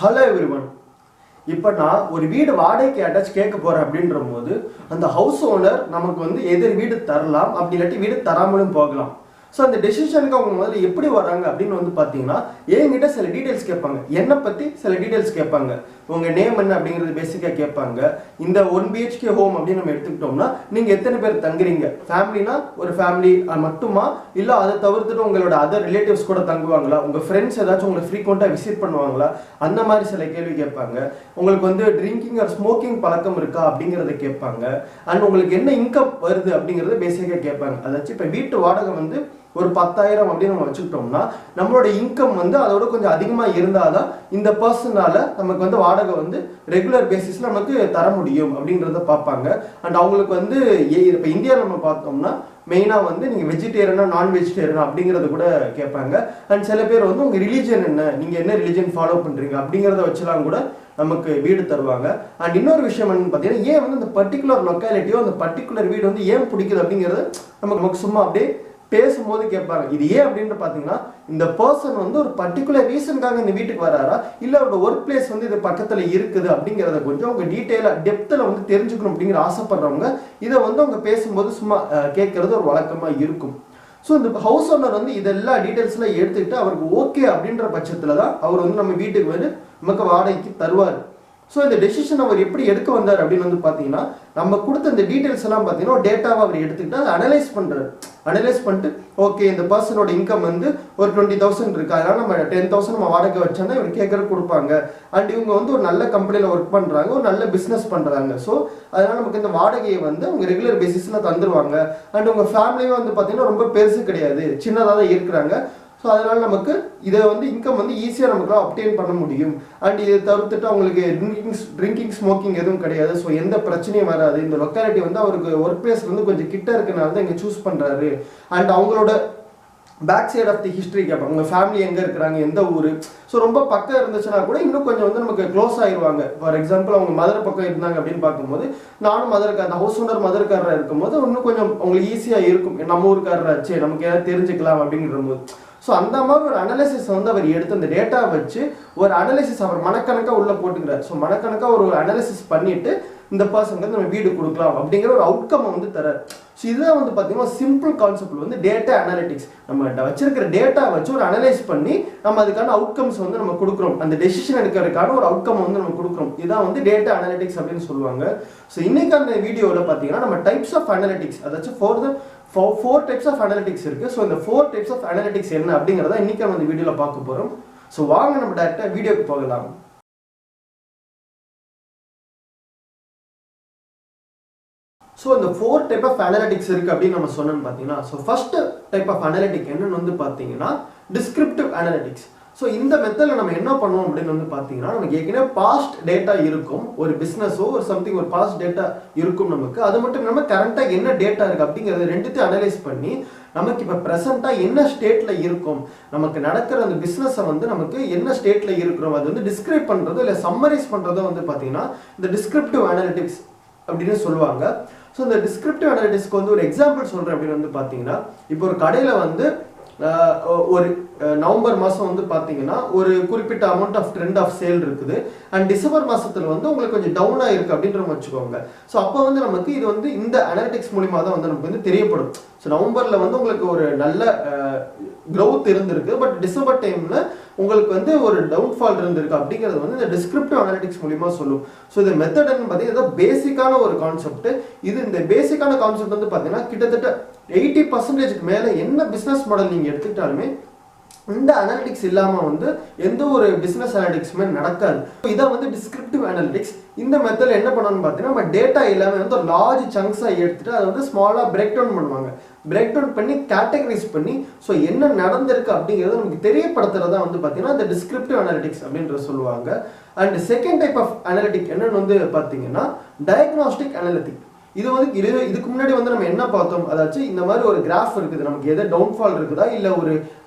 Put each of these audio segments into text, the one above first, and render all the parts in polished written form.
Hello everyone. இப்போ நான் ஒரு வீடு வாடகைக்கு அட்டாச் கேட்க போறேன் அப்படின்றபோது அந்த ஹவுஸ் ஓனர் நமக்கு வந்து எதிர் வீடு தரலாம் அப்படி இல்லாட்டி வீடு தராமலும் போகலாம். ஸோ அந்த டெசிஷனுக்கு அவங்க முதல்ல எப்படி வராங்க அப்படின்னு வந்து பார்த்தீங்கன்னா என்கிட்ட சில டீட்டெயில்ஸ் கேட்பாங்க. என்னை பற்றி சில டீட்டெயில்ஸ் கேட்பாங்க. உங்கள் நேம் என்ன அப்படிங்கிறது பேசிக்காக கேட்பாங்க. இந்த 1 BHK ஹோம் அப்படின்னு நம்ம எடுத்துக்கிட்டோம்னா நீங்கள் எத்தனை பேர் தங்குறீங்க, ஃபேமிலினா ஒரு ஃபேமிலி மட்டுமா இல்லை அதை தவிர்த்துட்டு உங்களோட அதர் ரிலேட்டிவ்ஸ் கூட தங்குவாங்களா, உங்கள் ஃப்ரெண்ட்ஸ் ஏதாச்சும் உங்களை ஃப்ரீக்வெண்ட்டாக விசிட் பண்ணுவாங்களா, அந்த மாதிரி சில கேள்வி கேட்பாங்க. உங்களுக்கு வந்து ட்ரிங்கிங் ஆர் ஸ்மோக்கிங் பழக்கம் இருக்கா அப்படிங்கிறத கேட்பாங்க. அண்ட் உங்களுக்கு என்ன இன்கம் வருது அப்படிங்கிறத பேசிக்காக கேட்பாங்க. அதாச்சும் இப்போ வீட்டு வாடகை வந்து ஒரு 10,000 அப்படின்னு நம்ம வச்சுக்கிட்டோம்னா நம்மளோட இன்கம் வந்து அதோட கொஞ்சம் அதிகமாக இருந்தால் தான் இந்த பர்சனால நமக்கு வந்து வாடகை வந்து ரெகுலர் பேசிஸில் நமக்கு தர முடியும் அப்படின்றத பார்ப்பாங்க. அண்ட் அவங்களுக்கு வந்து இப்போ இந்தியாவில் நம்ம பார்த்தோம்னா மெயினாக வந்து நீங்கள் வெஜிடேரியனா நான் வெஜிடேரியனா அப்படிங்கிறத கூட கேட்பாங்க. அண்ட் சில பேர் வந்து உங்கள் ரிலீஜன் என்ன, நீங்கள் என்ன ரிலீஜன் ஃபாலோ பண்ணுறீங்க அப்படிங்கிறத வச்சுலாம் கூட நமக்கு வீடு தருவாங்க. அண்ட் இன்னொரு விஷயம் என்னன்னு பார்த்தீங்கன்னா ஏன் வந்து அந்த பர்டிகுலர் லொக்காலிட்டியோ அந்த பர்டிகுலர் வீடு வந்து ஏன் பிடிக்குது அப்படிங்கிறது நமக்கு சும்மா அப்படியே பேசும்போது கேட்பாங்க. இது ஏன் அப்படின்னு பார்த்தீங்கன்னா இந்த பர்சன் வந்து ஒரு பர்டிகுலர் ரீசனுக்காக இந்த வீட்டுக்கு வராரா இல்லை அவரோட ஒர்க் பிளேஸ் வந்து இது பக்கத்தில் இருக்குது அப்படிங்கிறத கொஞ்சம் அவங்க டீட்டெயிலாக டெப்த்தில் வந்து தெரிஞ்சுக்கணும் அப்படிங்கிற ஆசைப்படுறவங்க இதை வந்து அவங்க பேசும்போது சும்மா கேட்கறது ஒரு வழக்கமாக இருக்கும். ஸோ இந்த ஹவுஸ் ஓனர் வந்து இதெல்லாம் டீட்டெயில்ஸ்லாம் எடுத்துக்கிட்டு அவருக்கு ஓகே அப்படின்ற பட்சத்தில் தான் அவர் வந்து நம்ம வீட்டுக்கு வந்து நமக்கு வாடகைக்கு தருவார். ஸோ இந்த டெசிஷன் அவர் எப்படி எடுக்க வந்தார் அப்படின்னு வந்து பார்த்தீங்கன்னா நம்ம கொடுத்த இந்த டீட்டெயில்ஸ் எல்லாம் பார்த்தீங்கன்னா டேட்டாவை அவர் எடுத்துக்கிட்டு அதை அனலைஸ் பண்ணுறாரு. அனலைஸ் பண்ணிட்டு ஓகே இந்த பர்சனோட இன்கம் வந்து ஒரு 20,000 இருக்கு, அதனால நம்ம 10,000 நம்ம வாடகை வச்சோன்னா இவர் கேட்கறது கொடுப்பாங்க. அண்ட் இவங்க வந்து ஒரு நல்ல கம்பெனியில் ஒர்க் பண்ணுறாங்க, ஒரு நல்ல பிஸ்னஸ் பண்ணுறாங்க. ஸோ அதனால நமக்கு இந்த வாடகையை வந்து அவங்க ரெகுலர் பேசிஸில் தந்துடுவாங்க. அண்ட் உங்கள் ஃபேமிலியும் வந்து பார்த்தீங்கன்னா ரொம்ப பெருசு கிடையாது, சின்னதாக தான் இருக்கிறாங்க. ஸோ அதனால் நமக்கு இதை வந்து இன்கம் வந்து ஈஸியாக நமக்கு அப்டெயின் பண்ண முடியும். அண்ட் இதை தவிர்த்துட்டு அவங்களுக்கு ட்ரிங்கிங் ஸ்மோக்கிங் எதுவும் கிடையாது. ஸோ எந்த பிரச்சனையும் வராது. இந்த லொக்காலிட்டி வந்து அவருக்கு ஒர்க் பிளேஸ் வந்து கொஞ்சம் கிட்ட இருக்கனால தான் இங்கே சூஸ் பண்ணுறாரு. அண்ட் அவங்களோட back side of the history கேட்பாங்க. உங்கள் ஃபேமிலி எங்கே இருக்கிறாங்க, எந்த ஊர். ஸோ ரொம்ப பக்கம் இருந்துச்சுன்னா கூட இன்னும் கொஞ்சம் வந்து நமக்கு க்ளோஸ் ஆயிடுவாங்க. ஃபார் எக்ஸாம்பிள் அவங்க மதுரை பக்கம் இருந்தாங்க அப்படின்னு பார்க்கும்போது நானும் மதுரைக்கார, அந்த ஹவுஸ் ஓனர் மதுரைக்காரராக இருக்கும்போது இன்னும் கொஞ்சம் அவங்களுக்கு ஈஸியாக இருக்கும். நம்ம ஊருக்காரராச்சு நமக்கு ஏதாவது தெரிஞ்சுக்கலாம் அப்படிங்கிற போது. ஸோ அந்த மாதிரி ஒரு அனாலிசிஸ் வந்து அவர் எடுத்து அந்த டேட்டா வச்சு ஒரு அனாலிசிஸ் அவர் மனக்கணக்காக உள்ளே போட்டுக்கிறார். ஸோ மனக்கணக்காக ஒரு அனாலிசிஸ் பண்ணிட்டு இந்த பர்சனுக்கு நம்ம வீடு கொடுக்கலாம் அப்படிங்கிற ஒரு அவுட்கம் வந்து தரார். ஸோ இதுதான் வந்து பார்த்தீங்கன்னா சிம்பிள் கான்செப்ட் வந்து டேட்டா அனாலிட்டிக்ஸ். நம்ம வச்சிருக்கிற டேட்டா வச்சு ஒரு அனலைஸ் பண்ணி நம்ம அதுக்கான அவுட்கம்ஸ் வந்து நம்ம கொடுக்குறோம். அந்த டெசிஷன் எடுக்கிறதுக்கான ஒரு அவுட்கம் வந்து நம்ம கொடுக்குறோம். இதான் வந்து டேட்டா அனாலிட்டிக்ஸ் அப்படின்னு சொல்லுவாங்க. ஸோ இன்னைக்கான வீடியோவில் பார்த்தீங்கன்னா நம்ம டைப்ஸ் ஆஃப் அனாலிட்டிக்ஸ், அதாச்சும் four types of analytics இருக்கு. ஸோ இந்த 4 types of analytics என்ன அப்படிங்கிறத இன்னைக்கு நம்ம இந்த வீடியோவில் பார்க்க போகிறோம். ஸோ வாங்க நம்ம டைரெக்டாக வீடியோக்கு போகலாம். ஸோ இந்த 4 type of analytics இருக்கு அப்படின்னு நம்ம சொன்னோம்னு பார்த்தீங்கன்னா so first type of analytic என்னன்னு வந்து பார்த்தீங்கன்னா டிஸ்கிரிப்டிவ் அனாலிட்டிக்ஸ். ஸோ இந்த மெத்தடில் நம்ம என்ன பண்ணுவோம் அப்படின்னு வந்து பார்த்தீங்கன்னா நமக்கு ஏற்கனவே பாஸ்ட் டேட்டா இருக்கும். ஒரு பிஸ்னஸோ ஒரு சம்திங் ஒரு பாஸ்ட் டேட்டா இருக்கும் நமக்கு. அது மட்டும் இல்லாமல் கரண்ட்டாக என்ன டேட்டா இருக்குது அப்படிங்கிறது ரெண்டுத்தையும் அனலைஸ் பண்ணி நமக்கு இப்போ ப்ரெசென்ட்டாக என்ன ஸ்டேட்டில் இருக்கும், நமக்கு நடக்கிற அந்த பிஸ்னஸை வந்து நமக்கு என்ன ஸ்டேட்டில் இருக்கிறோம் அது வந்து டிஸ்கிரைப் பண்ணுறதோ இல்லை சம்மரைஸ் பண்ணுறதோ வந்து பார்த்தீங்கன்னா இந்த டிஸ்கிரிப்டிவ் அனாலிட்டிக்ஸ் அப்படின்னு சொல்லுவாங்க. ஸோ இந்த டிஸ்கிரிப்டிவ் அனாலிட்டிக்ஸ்க்கு வந்து ஒரு எக்ஸாம்பிள் சொல்கிறேன் அப்படின்னு வந்து பார்த்தீங்கன்னா இப்போ ஒரு கடையில் வந்து ஒரு நவம்பர் மாதம் வந்து பார்த்தீங்கன்னா ஒரு குறிப்பிட்ட amount of trend of sale இருக்குது. அண்ட் டிசம்பர் மாதத்தில் வந்து உங்களுக்கு கொஞ்சம் டவுனாக இருக்குது அப்படின்ற வச்சுக்கோங்க. ஸோ அப்போ வந்து நமக்கு இது வந்து இந்த அனாலிட்டிக்ஸ் மூலிமா தான் வந்து நமக்கு வந்து தெரியப்படும். ஸோ நவம்பரில் வந்து உங்களுக்கு ஒரு நல்ல க்ரோத் இருந்திருக்கு, பட் டிசம்பர் டைமில் உங்களுக்கு வந்து ஒரு டவுன்ஃபால் இருந்திருக்கு அப்படிங்கிறது வந்து இந்த டிஸ்கிரிப்டிவ் அனாலிட்டிக்ஸ் மூலிமா சொல்லும். ஸோ இந்த மெத்தட்னு பார்த்தீங்கன்னா பேசிக்கான ஒரு கான்செப்ட். இது இந்த பேசிக்கான கான்செப்ட் வந்து பார்த்தீங்கன்னா கிட்டத்தட்ட 80% மேலே என்ன பிஸ்னஸ் மாடல் நீங்கள் எடுத்துக்கிட்டாலுமே இந்த அனாலிட்டிக்ஸ் இல்லாமல் வந்து எந்த ஒரு பிஸ்னஸ் அனாலிட்டிக்ஸுமே நடக்காது. இதான் வந்து டிஸ்கிரிப்டிவ் அனாலிட்டிக்ஸ். இந்த மெத்தடில் என்ன பண்ணணும்னு பார்த்தீங்கன்னா நம்ம டேட்டா எல்லாமே வந்து ஒரு லார்ஜ் சங்க்ஸாக எடுத்துட்டு அதை வந்து ஸ்மாலாக பிரேக் டவுன் பண்ணுவாங்க. பிரேக் டவுன் பண்ணி கேட்டகரைஸ் பண்ணி ஸோ என்ன நடந்திருக்கு அப்படிங்கிறத நமக்கு தெரியப்படுத்துறதா வந்து பார்த்தீங்கன்னா இந்த டிஸ்கிரிப்டிவ் அனாலிட்டிக்ஸ் அப்படின்ற சொல்லுவாங்க. And second type of analytic என்னன்னு வந்து பார்த்தீங்கன்னா டயக்னாஸ்டிக் அனாலிட்டிக். இது வந்து இதுக்கு முன்னாடி வந்து நம்ம என்ன பார்த்தோம், அதாச்சும் இந்த மாதிரி ஒரு கிராஃப் இருக்குது, நமக்கு எதாவது டவுன்ஃபால் இருக்குதா இல்லை ஒரு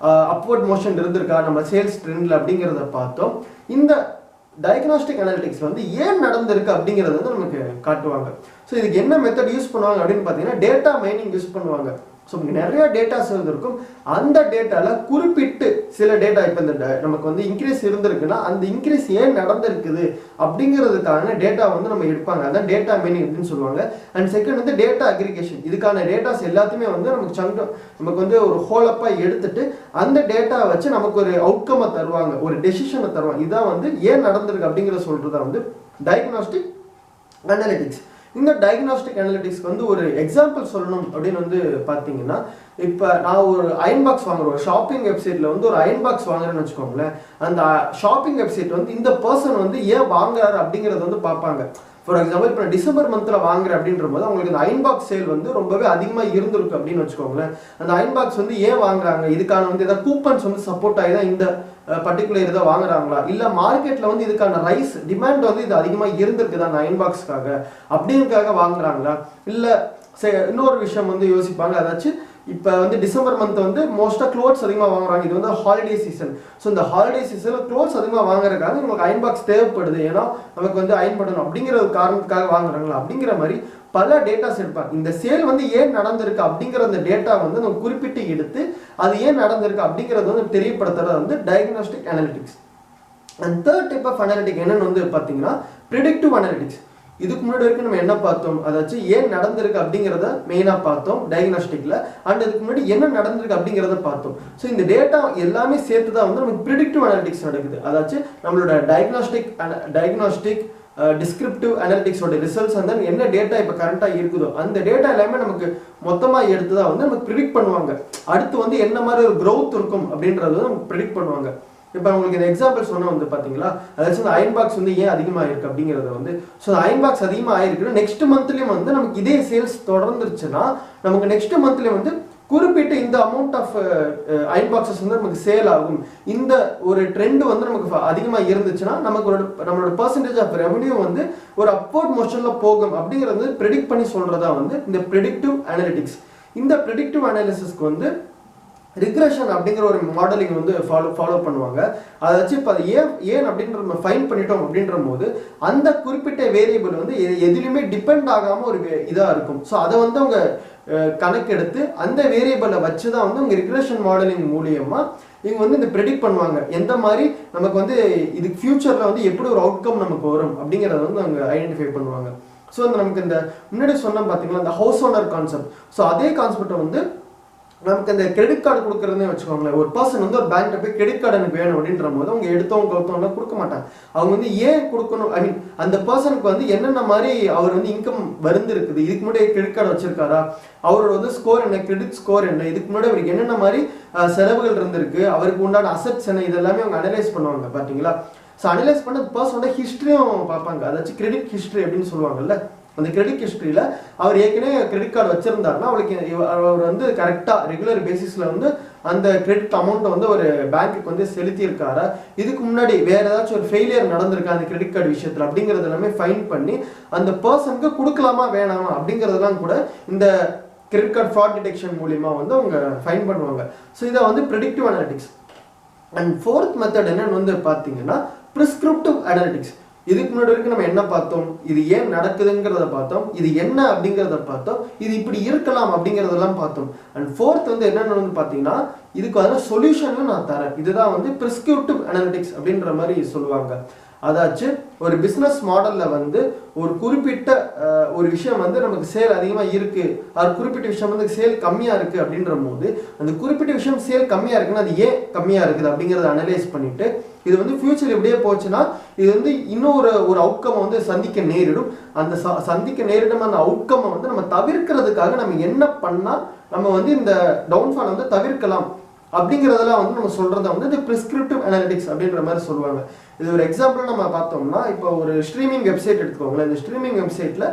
அப்வர்ட் மோஷன் இருந்திருக்கா நம்ம சேல்ஸ் ட்ரெண்டில் அப்படிங்கிறத பார்த்தோம். இந்த டயக்னாஸ்டிக் அனாலிட்டிக்ஸ் வந்து ஏன் நடந்திருக்கு அப்படிங்கிறத வந்து நமக்கு காட்டுவாங்க. ஸோ இதுக்கு என்ன மெத்தட் யூஸ் பண்ணுவாங்க அப்படின்னு பார்த்தீங்கன்னா டேட்டா மைனிங் யூஸ் பண்ணுவாங்க. ஸோ நிறைய டேட்டாஸ் இருக்கும். அந்த டேட்டாவில் குறிப்பிட்டு சில டேட்டா இப்போ இந்த நமக்கு வந்து இன்க்ரீஸ் இருந்திருக்குன்னா அந்த இன்க்ரீஸ் ஏன் நடந்திருக்குது அப்படிங்கிறதுக்கான டேட்டா வந்து நம்ம எடுப்பாங்க. அதான் டேட்டா மைனிங் அப்படின்னு சொல்லுவாங்க. அண்ட் செகண்ட் வந்து டேட்டா அக்ரிகேஷன். இதுக்கான டேட்டாஸ் எல்லாத்தையுமே வந்து நமக்கு வந்து ஒரு ஹோலப்பாக எடுத்துட்டு அந்த டேட்டாவை வச்சு நமக்கு ஒரு அவுட்கமை தருவாங்க, ஒரு டெசிஷனை தருவாங்க. இதான் வந்து ஏன் நடந்திருக்கு அப்படிங்கிறத சொல்றதா வந்து டயக்னாஸ்டிக் அனாலிட்டிக்ஸ். இந்த டயக்னாஸ்டிக் அனாலிட்டிக்ஸ்க்கு வந்து ஒரு எக்ஸாம்பிள் சொல்லணும் அப்படின்னு வந்து பார்த்தீங்கன்னா, இப்போ நான் ஒரு அயன் பாக்ஸ் வாங்குறேன், ஒரு ஷாப்பிங் வெப்சைட்டில் வந்து ஒரு அயன் பாக்ஸ் வாங்குறேன்னு வச்சுக்கோங்களேன். அந்த ஷாப்பிங் வெப்சைட் வந்து இந்த பர்சன் வந்து ஏன் வாங்குறாரு அப்படிங்கிறத வந்து பார்ப்பாங்க. ஃபார் எக்ஸாம்பிள் இப்போ நான் டிசம்பர் மந்தில் வாங்குறேன் அப்படின்ற போது அவங்களுக்கு இந்த அயன் பாக்ஸ் சேல் வந்து ரொம்பவே அதிகமாக இருந்திருக்கு அப்படின்னு வச்சுக்கோங்களேன். அந்த அயன் பாக்ஸ் வந்து ஏன் வாங்குறாங்க, இதுக்கான வந்து ஏதாவது கூப்பன்ஸ் வந்து சப்போர்ட் ஆகி தான் இந்த பர்டிகுலர் இதை வாங்குறாங்களா, இல்லை மார்க்கெட்டில் வந்து இதுக்கான ரைஸ் டிமாண்ட் வந்து இது அதிகமாக இருந்திருக்கு தான் அயன் பாக்ஸ்க்காக அப்படிங்கிறதுக்காக வாங்குறாங்களா, இல்லை இன்னொரு விஷயம் வந்து யோசிப்பாங்க. அதாச்சும் இப்போ வந்து டிசம்பர் மந்த் வந்து மோஸ்ட்டாக க்ளோத்ஸ் அதிகமாக வாங்குறாங்க. இது வந்து ஹாலிடே சீசன். ஸோ இந்த ஹாலிடே சீசனில் க்ளோத்ஸ் அதிகமாக வாங்குறதுக்காக உங்களுக்கு அயன் பாக்ஸ் தேவைப்படுது, ஏன்னா நமக்கு வந்து அயன் பண்ணணும் அப்படிங்கிற ஒரு காரணத்துக்காக வாங்குறாங்களா அப்படிங்கிற மாதிரி பல டேட்டாஸ் எடுப்பாங்க. இந்த சேல் வந்து ஏன் நடந்திருக்கு அப்படிங்கிற அந்த டேட்டா வந்து நம்ம குறிப்பிட்டு எடுத்து அது ஏன் நடந்திருக்கு அப்படிங்கிறது வந்து தெரியப்படுத்துறது வந்து diagnostic analytics. And third type of analytic என்னன்னு வந்து பார்த்தீங்கன்னா ப்ரெடிக்டிவ் அனாலிட்டிக்ஸ். இதுக்கு முன்னாடி வரைக்கும் நம்ம என்ன பார்த்தோம், அதாச்சும் ஏன் நடந்திருக்கு அப்படிங்கிறத மெயினாக பார்த்தோம் டயக்னாஸ்டிக்ல. அண்ட் இதுக்கு முன்னாடி என்ன நடந்திருக்கு அப்படிங்கிறத பார்த்தோம். ஸோ இந்த டேட்டா எல்லாமே சேர்த்து தான் வந்து நமக்கு ப்ரெடிக்டிவ் அனாலிட்டிக்ஸ் நடக்குது. அதாச்சும் நம்மளோட டயக்னாஸ்டிக் டிஸ்கிரிப்டிவ் அனாலிட்டிக்ஸோட ரிசல்ட்ஸ் வந்து என்ன டேட்டா இப்போ கரண்டாக இருக்குதோ அந்த டேட்டா எல்லாமே நமக்கு மொத்தமாக எடுத்து தான் வந்து நமக்கு ப்ரிடிக்ட் பண்ணுவாங்க. அடுத்து வந்து என்ன மாதிரி ஒரு க்ரோத் இருக்கும் அப்படின்றது வந்து நமக்கு ப்ரிடிக்ட் பண்ணுவாங்க. இப்போ உங்களுக்கு இந்த எக்ஸாம்பிள் சொன்னால் வந்து பார்த்தீங்களா, அதாச்சும் இந்த அயன் பாக்ஸ் வந்து ஏன் அதிகமாக இருக்குது அப்படிங்கிறத வந்து, ஸோ அயன் பாக்ஸ் அதிகமாக ஆயிருக்குன்னா நெக்ஸ்ட் மந்த்லேயும் வந்து நமக்கு இதே சேல்ஸ் தொடர்ந்துருச்சுன்னா நமக்கு நெக்ஸ்ட் மந்த்லேயும் வந்து குறிப்பிட்ட இந்த அமௌண்ட் ஆஃப் அயன் பாக்ஸஸ் வந்து நமக்கு சேல் ஆகும். இந்த ஒரு ட்ரெண்ட் வந்து நமக்கு அதிகமாக இருந்துச்சுன்னா நமக்கு நம்மளோட பர்சன்டேஜ் ஆஃப் ரெவன்யூ வந்து ஒரு அப்வர்ட் மோஷனில் போகும் அப்படிங்கிறது ப்ரெடிக்ட் பண்ணி சொல்கிறதா வந்து இந்த ப்ரெடிக்டிவ் அனாலிட்டிக்ஸ். இந்த ப்ரெடிக்டிவ் அனாலிசிஸ்க்கு வந்து ரிக்ரெஷன் அப்படிங்கிற ஒரு மாடலிங் வந்து ஃபாலோ பண்ணுவாங்க. அதை வச்சு இப்போ அது ஏன் அப்படின்ற நம்ம ஃபைன் பண்ணிட்டோம் அப்படின்ற போது அந்த குறிப்பிட்ட வேரியபிள் வந்து எதுலையுமே டிபெண்ட் ஆகாமல் ஒரு இதாக இருக்கும். ஸோ அதை வந்து அவங்க கணக்கெடுத்து அந்த வேரியபிளை வச்சு தான் வந்து அவங்க ரிக்ரெஷன் மாடலிங் மூலியமாக இவங்க வந்து இந்த ப்ரெடிக்ட் பண்ணுவாங்க, எந்த மாதிரி நமக்கு வந்து இதுக்கு ஃபியூச்சரில் வந்து எப்படி ஒரு அவுட்கம் நமக்கு வரும் அப்படிங்கிறத வந்து அவங்க ஐடென்டிஃபை பண்ணுவாங்க. ஸோ நமக்கு இந்த முன்னாடி சொன்ன பார்த்தீங்களா இந்த ஹவுஸ் ஓனர் கான்செப்ட், ஸோ அதே கான்செப்டை வந்து நமக்கு இந்த கிரெடிட் கார்டு கொடுக்குறதுனே வச்சுக்கோங்களேன். ஒரு பர்சன் வந்து ஒரு பேங்க்ல போய் கிரெடிட் கார்டு எனக்கு வேணும் அப்படின்ற போது அவங்க எடுத்தவங்க கொடுக்க மாட்டாங்க. அவங்க வந்து ஏன் கொடுக்கணும், ஐ மீன் அந்த பர்சனுக்கு வந்து என்னென்ன மாதிரி அவர் வந்து இன்கம் இருக்குது, இதுக்கு முன்னாடி கிரெடிட் கார்டு வச்சிருக்காரா, அவரோட வந்து ஸ்கோர் என்ன, கிரெடிட் ஸ்கோர் என்ன, இதுக்கு முன்னாடி அவருக்கு என்னென்ன மாதிரி செலவுகள் இருந்திருக்கு, அவருக்கு உண்டான அசெட்ஸ் என்ன, இதெல்லாமே அவங்க அனலைஸ் பண்ணுவாங்க பார்த்தீங்களா. ஸோ அனலைஸ் பண்ண பர்சனோட ஹிஸ்ட்ரியும் பார்ப்பாங்க. அதாச்சும் கிரெடிட் ஹிஸ்ட்ரி அப்படின்னு சொல்லுவாங்கல்ல. அந்த கிரெடிட் ஹிஸ்ட்ரியில் அவர் ஏற்கனவே கிரெடிட் கார்டு வச்சிருந்தாருன்னா அவருக்கு அவர் வந்து கரெக்டாக ரெகுலர் பேசிஸில் வந்து அந்த கிரெடிட் அமௌண்ட்டை வந்து ஒரு பேங்க்குக்கு வந்து செலுத்தியிருக்காரா, இதுக்கு முன்னாடி வேற ஏதாச்சும் ஒரு ஃபெயிலியர் நடந்திருக்கா அந்த கிரெடிட் கார்டு விஷயத்தில் அப்படிங்கிறது எல்லாமே ஃபைன் பண்ணி அந்த பர்சனுக்கு கொடுக்கலாமா வேணாமா அப்படிங்கிறதெல்லாம் கூட இந்த கிரெடிட் கார்டு ஃப்ராட் டிடெக்ஷன் மூலியமாக வந்து அவங்க ஃபைன் பண்ணுவாங்க. ஸோ இதை வந்து predictive analytics. And fourth method என்னன்னு வந்து பார்த்தீங்கன்னா ப்ரிஸ்கிரிப்டிவ் அனாலிட்டிக்ஸ். இதுக்கு முன்னாடி வரைக்கும் நம்ம என்ன பார்த்தோம், இது ஏன் நடக்குதுங்கிறத பார்த்தோம், இது என்ன அப்படிங்கிறத பார்த்தோம், இது இப்படி இருக்கலாம் அப்படிங்கிறதெல்லாம் பார்த்தோம். அண்ட் ஃபோர்த் வந்து என்னென்னு வந்து பார்த்தீங்கன்னா இதுக்கு வந்து சொல்யூஷனும் நான் தரேன். இதுதான் வந்து ப்ரிஸ்கிரிப்டிவ் அனாலிட்டிக்ஸ் அப்படின்ற மாதிரி சொல்லுவாங்க. அதாச்சும் ஒரு பிஸ்னஸ் மாடலில் வந்து ஒரு குறிப்பிட்ட ஒரு விஷயம் வந்து நமக்கு சேல் அதிகமாக இருக்குது, அது குறிப்பிட்ட விஷயம் வந்து சேல் கம்மியாக இருக்குது அப்படின்ற போது அந்த குறிப்பிட்ட விஷயம் சேல் கம்மியாக இருக்குன்னா அது ஏன் கம்மியாக இருக்குது அப்படிங்கிறத அனலைஸ் பண்ணிவிட்டு இது வந்து ஃபியூச்சர் இப்படியே போச்சுன்னா இது வந்து இன்னும் ஒரு அவுட்கம்மை வந்து சந்திக்க நேரிடும். அந்த சந்திக்க நேரிடும் அந்த அவுட்கம்மை வந்து நம்ம தவிர்க்கிறதுக்காக நம்ம என்ன பண்ணால் நம்ம வந்து இந்த டவுன்ஃபால் வந்து தவிர்க்கலாம் அப்படிங்கிறதெல்லாம் வந்து நம்ம சொல்கிறத வந்து இந்த ப்ரிஸ்கிரிப்டிவ் அனாலிட்டிக்ஸ் அப்படின்ற மாதிரி சொல்லுவாங்க. இது ஒரு எக்ஸாம்பிள் நம்ம பார்த்தோம்னா இப்போ ஒரு ஸ்ட்ரீமிங் வெப்சைட் எடுத்துக்கோங்களேன். இந்த ஸ்ட்ரீமிங் வெப்சைட்டில்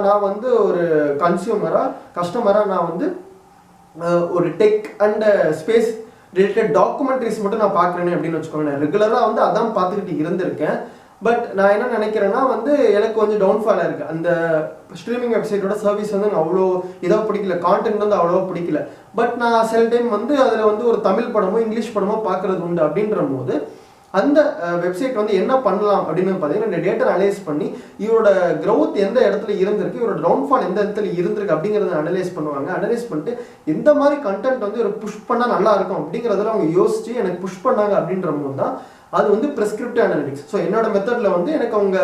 நான் வந்து ஒரு கஸ்டமராக நான் வந்து ஒரு tech and space related documentaries மட்டும் நான் பார்க்குறேன்னு அப்படின்னு வச்சுக்கோங்களேன். ரெகுலராக வந்து அதான் பார்த்துக்கிட்டு இருந்திருக்கேன். பட் நான் என்ன நினைக்கிறேன்னா வந்து எனக்கு கொஞ்சம் டவுன்ஃபாலாக இருக்குது. அந்த ஸ்ட்ரீமிங் வெப்சைட்டோட சர்வீஸ் வந்து எனக்கு அவ்வளோ இதாக பிடிக்கல, கான்டென்ட் வந்து அவ்வளோவா பிடிக்கல. பட் நான் சில டைம் வந்து அதில் வந்து ஒரு தமிழ் படமோ இங்கிலீஷ் படமோ பார்க்குறது உண்டு. அப்படின்ற போது அந்த வெப்சைட் வந்து என்ன பண்ணலாம் அப்படின்னு பார்த்தீங்கன்னா இந்த டேட்டா அனலைஸ் பண்ணி இவரோட growth எந்த இடத்துல இருந்திருக்கு, இவரோட டவுன்ஃபால் எந்த இடத்துல இருந்திருக்கு அப்படிங்கிறத அனலைஸ் பண்ணுவாங்க. அனலைஸ் பண்ணிட்டு எந்த மாதிரி கண்டென்ட் வந்து இவர் புஷ் பண்ணால் நல்லா இருக்கும் அப்படிங்கிறதுல அவங்க யோசிச்சு எனக்கு புஷ் பண்ணாங்க அப்படின்ற போது தான் அது வந்து ப்ரெஸ்கிரிப்டிவ் அனலிட்டிக்ஸ். ஸோ என்னோட மெத்தடில் வந்து எனக்கு அவங்க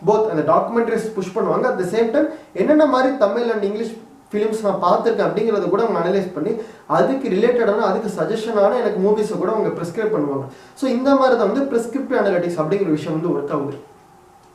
போத் அந்த டாக்குமெண்ட்ரிஸ் புஷ் பண்ணுவாங்க, அட் த சேம் டைம் என்னென்ன மாதிரி தமிழ் அண்ட் இங்கிலீஷ் ஃபிலிம்ஸ் நான் பார்த்துருக்கேன் அப்படிங்கிறத கூட அவங்க அனலைஸ் பண்ணி அதுக்கு ரிலேட்டடான அதுக்கு சஜஷனான எனக்கு மூவிஸை கூட அவங்க ப்ரெஸ்கிரைப் பண்ணுவாங்க. ஸோ இந்த மாதிரி தான் வந்து ப்ரெஸ்கிரிப்டிவ் அனலிட்டிக்ஸ் அப்படிங்கிற விஷயம் வந்து ஒர்க் ஆகுது.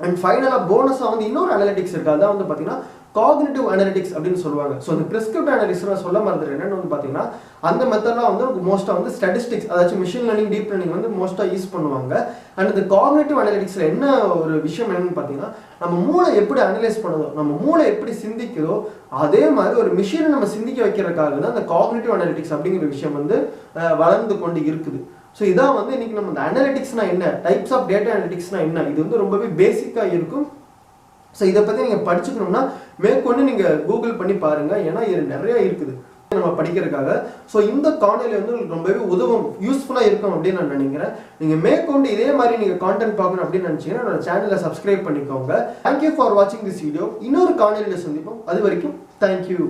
அண்ட் ஃபைனலாக போனஸாக வந்து இன்னொரு அனலிட்டிக்ஸ் இருக்குது, அதான் வந்து பார்த்தீங்கன்னா காக்னிட்டிவ் அனலிட்டிக்ஸ் அப்படின்னு சொல்லுவாங்க. ஸோ அந்த ப்ரெஸ்கிரிப்டிவ் அனலிட்டிக்ஸ் நான் சொல்ல மறந்துடுறேன். என்னென்னு வந்து பார்த்தீங்கன்னா அந்த மெத்தட்லாம் வந்து மோஸ்ட்டாக வந்து ஸ்டாட்டிஸ்டிக்ஸ், அதாச்சும் மிஷின் லேர்னிங், டீப் லேர்னிங் வந்து மோஸ்ட்டாக யூஸ் பண்ணுவாங்க. அண்ட் இந்த காக்னிட்டிவ் அனலிட்டிக்ஸில் என்ன ஒரு விஷயம் என்னன்னு பார்த்தீங்கன்னா நம்ம மூளை எப்படி அனலைஸ் பண்ணுதோ, நம்ம மூளை எப்படி சிந்திக்குதோ அதே மாதிரி ஒரு மிஷினை நம்ம சிந்திக்க வைக்கிறதுக்காக தான் அந்த காக்னிட்டிவ் அனலிட்டிக்ஸ் அப்படிங்கிற விஷயம் வந்து வளர்ந்து கொண்டு இருக்குது. ஸோ இதான் வந்து இன்னைக்கு நம்ம இந்த அனலிட்டிக்ஸ்னா என்ன, டைப்ஸ் ஆஃப் டேட்டா அனலிட்டிக்ஸ்னா என்ன, இது வந்து ரொம்பவே பேசிக்காக இருக்கும். ஸோ இதை பற்றி நீங்கள் படிச்சுக்கணும்னா மேற்கொண்டு நீங்கள் கூகுள் பண்ணி பாருங்கள், ஏன்னா இது நிறைய இருக்குது நம்ம படிக்கிறதுக்காக. ஸோ இந்த காணொலி வந்து உங்களுக்கு ரொம்பவே உதவும், யூஸ்ஃபுல்லாக இருக்கும் அப்படின்னு நான் நினைக்கிறேன். நீங்கள் மேற்கொண்டு இதே மாதிரி நீங்கள் கான்டென்ட் பார்க்கணும் அப்படின்னு நினச்சிங்கன்னா என்னோட சேனலை சப்ஸ்கிரைப் பண்ணிக்கோங்க. தேங்க்யூ ஃபார் வாட்சிங் திஸ் வீடியோ. இன்னொரு காணொலியில் சந்திப்போம். அது வரைக்கும் தேங்க்யூ.